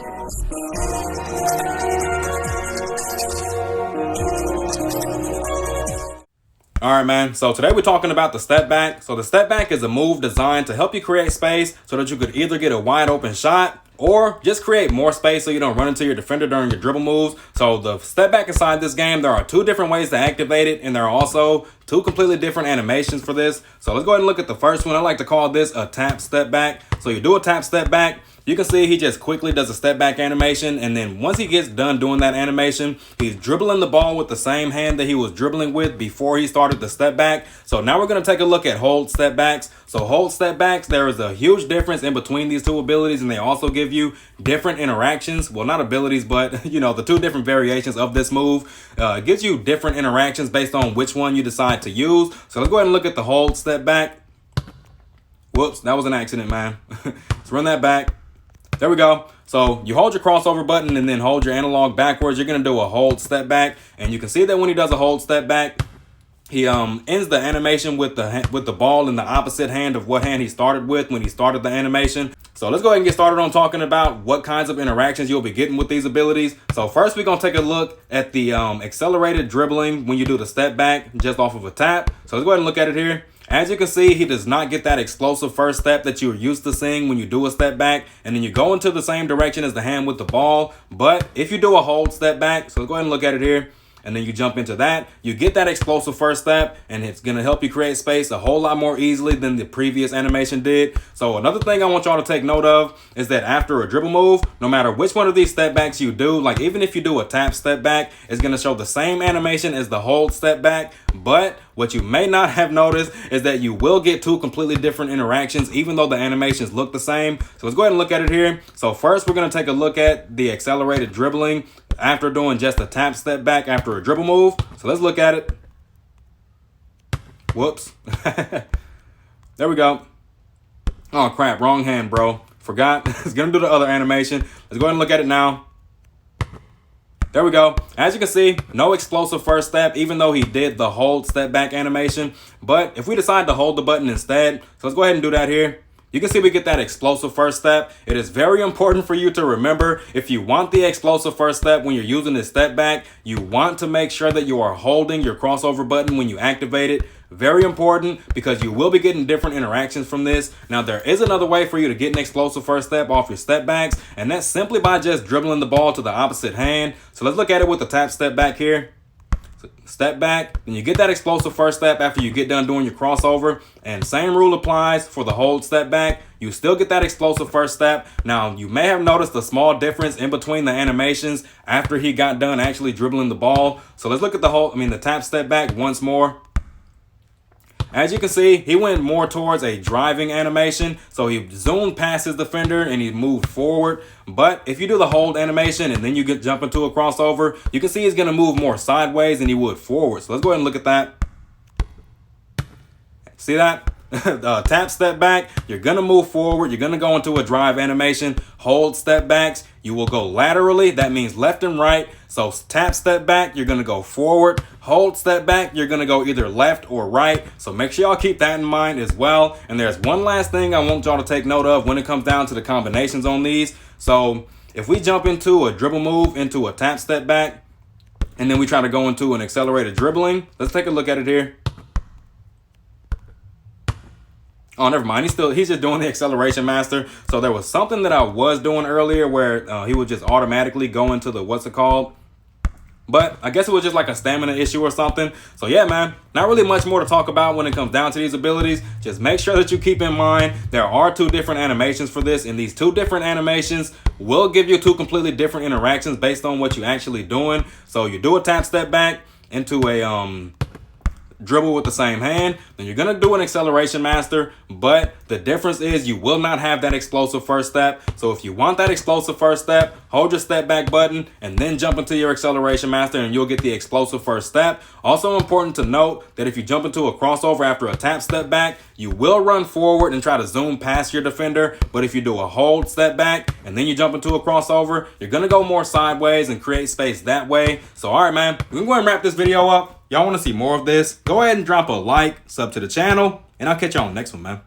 All right, man. So today we're talking about the step back. So the step back is a move designed to help you create space so that you could either get a wide open shot or just create more space so you don't run into your defender during your dribble moves. So the step back inside this game, there are two different ways to activate it, and there are also two completely different animations for this. So let's go ahead and look at the first one. I like to call this a tap step back. So you do a tap step back. You can see he just quickly does a step back animation, and then once he gets done doing that animation, he's dribbling the ball with the same hand that he was dribbling with before he started the step back. So now we're going to take a look at hold step backs. So hold step backs, there is a huge difference in between these two abilities, and they also give you different interactions. Well, not abilities, but you know, the two different variations of this move. It gives you different interactions based on which one you decide to use. So let's go ahead and look at the hold step back. Whoops, that was an accident, man. Let's run that back. There we go. So you hold your crossover button and then hold your analog backwards. You're going to do a hold step back. And you can see that when he does a hold step back, he ends the animation with the ball in the opposite hand of what hand he started with when he started the animation. So let's go ahead and get started on talking about what kinds of interactions you'll be getting with these abilities. So first we're going to take a look at the accelerated dribbling when you do the step back just off of a tap. So let's go ahead and look at it here. As you can see, he does not get that explosive first step that you're used to seeing when you do a step back, and then you go into the same direction as the hand with the ball. But if you do a hold step back, so go ahead and look at it here, and then you jump into that, you get that explosive first step, and it's going to help you create space a whole lot more easily than the previous animation did. So another thing I want y'all to take note of is that after a dribble move, no matter which one of these step backs you do, like even if you do a tap step back, it's going to show the same animation as the hold step back. But what you may not have noticed is that you will get two completely different interactions, even though the animations look the same. So let's go ahead and look at it here. So first, we're going to take a look at the accelerated dribbling after doing just a tap step back after a dribble move. So let's look at it. Whoops. There we go. Oh, crap. Wrong hand, bro. Forgot. It's going to do the other animation. Let's go ahead and look at it now. There we go. As you can see, no explosive first step, even though he did the hold step back animation. But if we decide to hold the button instead, so let's go ahead and do that here. You can see we get that explosive first step. It is very important for you to remember, if you want the explosive first step when you're using this step back, you want to make sure that you are holding your crossover button when you activate it. Very important, because you will be getting different interactions from this. Now, there is another way for you to get an explosive first step off your step backs, and that's simply by just dribbling the ball to the opposite hand. So let's look at it with the tap step back here. Step back, and you get that explosive first step after you get done doing your crossover, and same rule applies for the hold step back. You still get that explosive first step. Now, you may have noticed a small difference in between the animations after he got done actually dribbling the ball. So let's look at the tap step back once more. As you can see, he went more towards a driving animation. So he zoomed past his defender and he moved forward. But if you do the hold animation and then you jump into a crossover, you can see he's going to move more sideways than he would forward. So let's go ahead and look at that. See that? Tap step back, you're going to move forward. You're going to go into a drive animation. Hold step backs, you will go laterally. That means left and right. So tap step back, you're going to go forward. Hold step back, you're going to go either left or right. So make sure y'all keep that in mind as well. And there's one last thing I want y'all to take note of when it comes down to the combinations on these. So if we jump into a dribble move, into a tap step back, and then we try to go into an accelerated dribbling, let's take a look at it here. Oh, never mind. He's just doing the acceleration master. So there was something that I was doing earlier where he would just automatically go into the what's it called. But I guess it was just like a stamina issue or something. So yeah, man, not really much more to talk about when it comes down to these abilities. Just make sure that you keep in mind there are two different animations for this, and these two different animations will give you two completely different interactions based on what you're actually doing. So you do a tap step back into a dribble with the same hand, then you're going to do an acceleration master, but the difference is you will not have that explosive first step. So if you want that explosive first step, hold your step back button and then jump into your acceleration master and you'll get the explosive first step. Also important to note that if you jump into a crossover after a tap step back, you will run forward and try to zoom past your defender. But if you do a hold step back and then you jump into a crossover, you're going to go more sideways and create space that way. So all right, man, we're going to wrap this video up. Y'all want to see more of this? Go ahead and drop a like, sub to the channel, and I'll catch y'all on the next one, man.